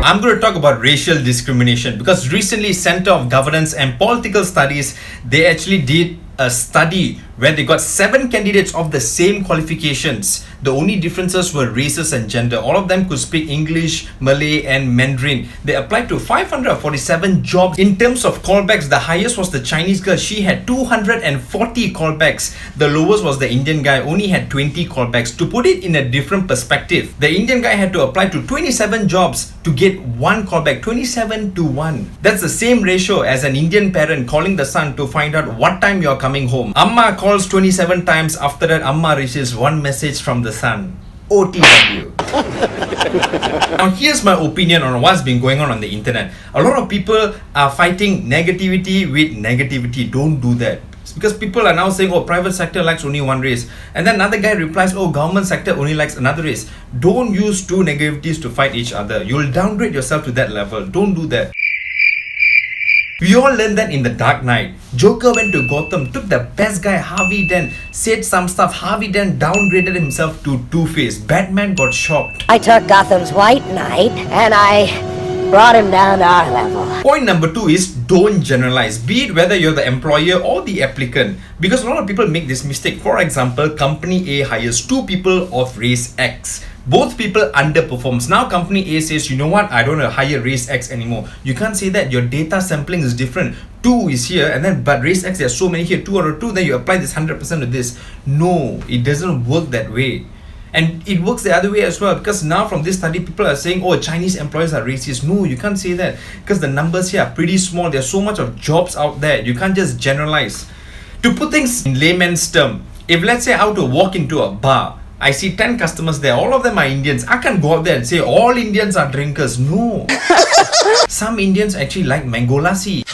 I'm going to talk about racial discrimination because recently Center of Governance and Political Studies, they actually did a study where they got 7 candidates of the same qualifications. The only differences were races and gender. All of them could speak English, Malay and Mandarin. They applied to 547 jobs. In terms of callbacks, the highest was the Chinese girl. She had 240 callbacks. The lowest was the Indian guy, only had 20 callbacks. To put it in a different perspective, the Indian guy had to apply to 27 jobs to get 1 callback, 27 to 1. That's the same ratio as an Indian parent calling the son to find out what time you're coming home. Amma calls 27 times. After that, Amma receives 1 message from the son. OTW. Now here's my opinion on what's been going on the internet. A lot of people are fighting negativity with negativity. Don't do that. It's because people are now saying, oh, private sector likes only one race. And then another guy replies, oh, government sector only likes another race. Don't use 2 negativities to fight each other. You'll downgrade yourself to that level. Don't do that. We all learned that in The Dark Knight. Joker went to Gotham, took the best guy Harvey Dent, said some stuff. Harvey Dent downgraded himself to Two-Face. Batman got shocked. I took Gotham's White Knight and I brought him down to our level. Point number 2 is don't generalize, be it whether you're the employer or the applicant. Because a lot of people make this mistake. For example, company A hires 2 people of race X. Both people underperforms. Now company A says, you know what, I don't want to hire race X anymore. You can't say that. Your data sampling is different. 2 is here and then but race X, there's so many here, 2 out of 2, then you apply this 100% to this. No, it doesn't work that way. And it works the other way as well, because now from this study people are saying, oh, Chinese employers are racist. No, you can't say that, because the numbers here are pretty small. There's so much of jobs out there. You can't just generalize. To put things in layman's term, if let's say I were to walk into a bar, I see 10 customers there, all of them are Indians. I can't go out there and say all Indians are drinkers. No. Some Indians actually like mango lassi.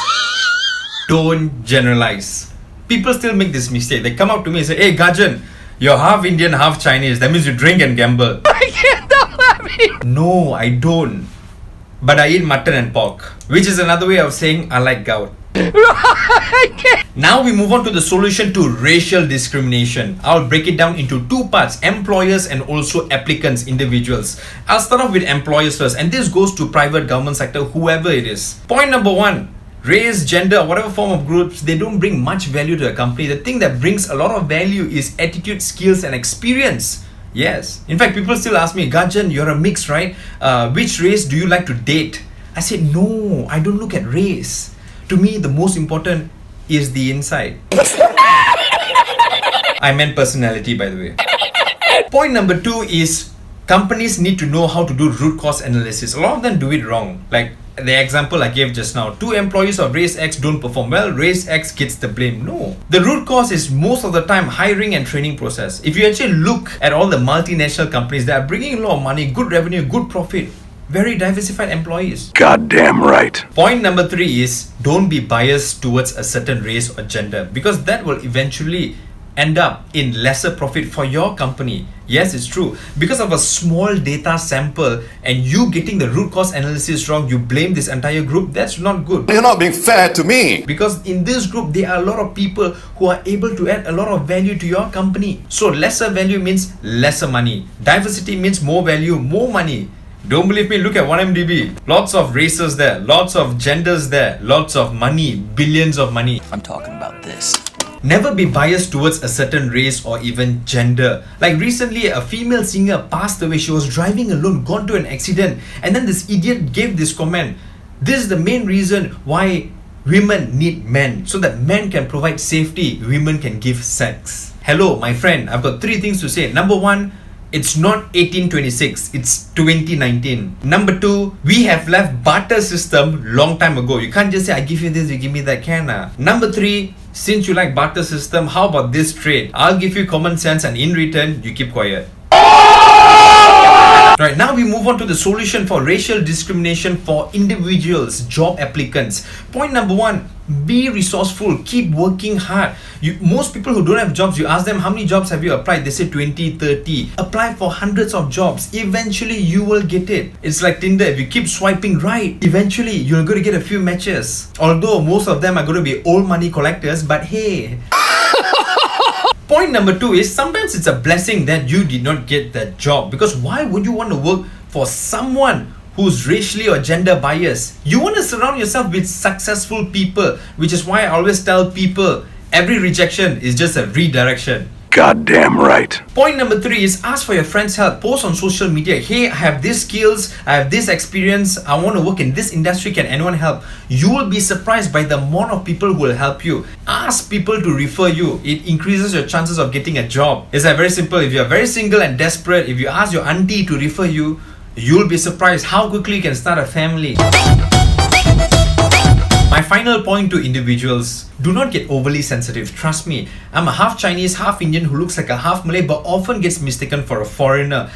Don't generalize. People still make this mistake. They come up to me and say, hey Gajen, you're half Indian, half Chinese. That means you drink and gamble. No, I don't. But I eat mutton and pork, which is another way of saying I like gout. Now we move on to the solution to racial discrimination. I'll break it down into 2 parts, employers and also applicants, individuals. I'll start off with employers first, and this goes to private, government sector, whoever it is. Point number 1, race, gender, whatever form of groups, they don't bring much value to a company. The thing that brings a lot of value is attitude, skills and experience. Yes. In fact, people still ask me, Gajen, you're a mix, right? Which race do you like to date? I said, no, I don't look at race. To me, the most important is the inside. I meant personality, by the way. Point number 2 is companies need to know how to do root cause analysis. A lot of them do it wrong. Like the example I gave just now, 2 employees of race X don't perform well, race X gets the blame. No. The root cause is most of the time hiring and training process. If you actually look at all the multinational companies that are bringing a lot of money, good revenue, good profit, very diversified employees. Goddamn right. Point number 3 is don't be biased towards a certain race or gender, because that will eventually end up in lesser profit for your company. Yes, it's true. Because of a small data sample and you getting the root cause analysis wrong, you blame this entire group. That's not good. You're not being fair to me. Because in this group, there are a lot of people who are able to add a lot of value to your company. So lesser value means lesser money. Diversity means more value, more money. Don't believe me? Look at 1MDB. Lots of races there, lots of genders there, lots of money, billions of money. I'm talking about this. Never be biased towards a certain race or even gender. Like recently, a female singer passed away. She was driving alone, got to an accident, and then this idiot gave this comment. This is the main reason why women need men, so that men can provide safety, women can give sex. Hello, my friend, I've got 3 things to say. Number 1, it's not 1826, it's 2019. Number 2, we have left barter system long time ago. You can't just say, I give you this, you give me that, can. Number 3, since you like barter system, how about this trade? I'll give you common sense and in return, you keep quiet. Right, now we move on to the solution for racial discrimination for individuals, job applicants. Point number 1, be resourceful, keep working hard. Most people who don't have jobs, you ask them how many jobs have you applied, they say 20, 30. Apply for hundreds of jobs, eventually you will get it. It's like Tinder, if you keep swiping right, eventually you're going to get a few matches. Although most of them are going to be old money collectors, but hey. Point number 2 is sometimes it's a blessing that you did not get that job, because why would you want to work for someone who's racially or gender biased. You want to surround yourself with successful people, which is why I always tell people every rejection is just a redirection. Goddamn right. Point number 3 is ask for your friends' help. Post on social media, hey, I have these skills, I have this experience, I want to work in this industry, can anyone help? You will be surprised by the amount of people who will help you. Ask people to refer you. It increases your chances of getting a job. It's very simple. If you're very single and desperate, if you ask your auntie to refer you, you'll be surprised how quickly you can start a family. My final point to individuals, do not get overly sensitive. Trust me, I'm a half Chinese, half Indian who looks like a half Malay but often gets mistaken for a foreigner.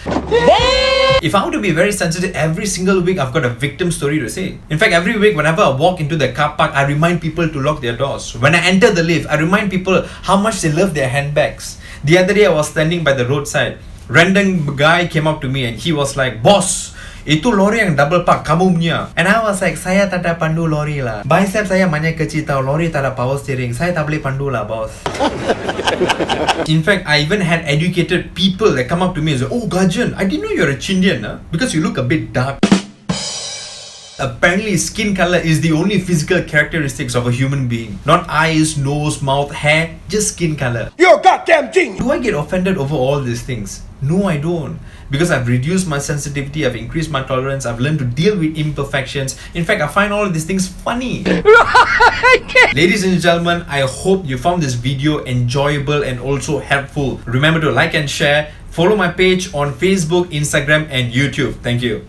If I were to be very sensitive, every single week I've got a victim story to say. In fact, every week whenever I walk into the car park, I remind people to lock their doors. When I enter the lift, I remind people how much they love their handbags. The other day I was standing by the roadside. Random guy came up to me and he was like, "Boss, itu lori yang double park kamu punya." And I was like, "Saya tak ada pandu lori lah. Bicep saya banyak kecil tau, lori tak ada power steering. Saya tak boleh pandu lah, boss." In fact, I even had educated people that come up to me and say, "Oh, Gajen, I didn't know you're a Chindian, because you look a bit dark." Apparently, skin color is the only physical characteristics of a human being. Not eyes, nose, mouth, hair, just skin color. You're a goddamn genius. Do I get offended over all these things? No, I don't. Because I've reduced my sensitivity, I've increased my tolerance, I've learned to deal with imperfections. In fact, I find all of these things funny. Ladies and gentlemen, I hope you found this video enjoyable and also helpful. Remember to like and share. Follow my page on Facebook, Instagram, and YouTube. Thank you.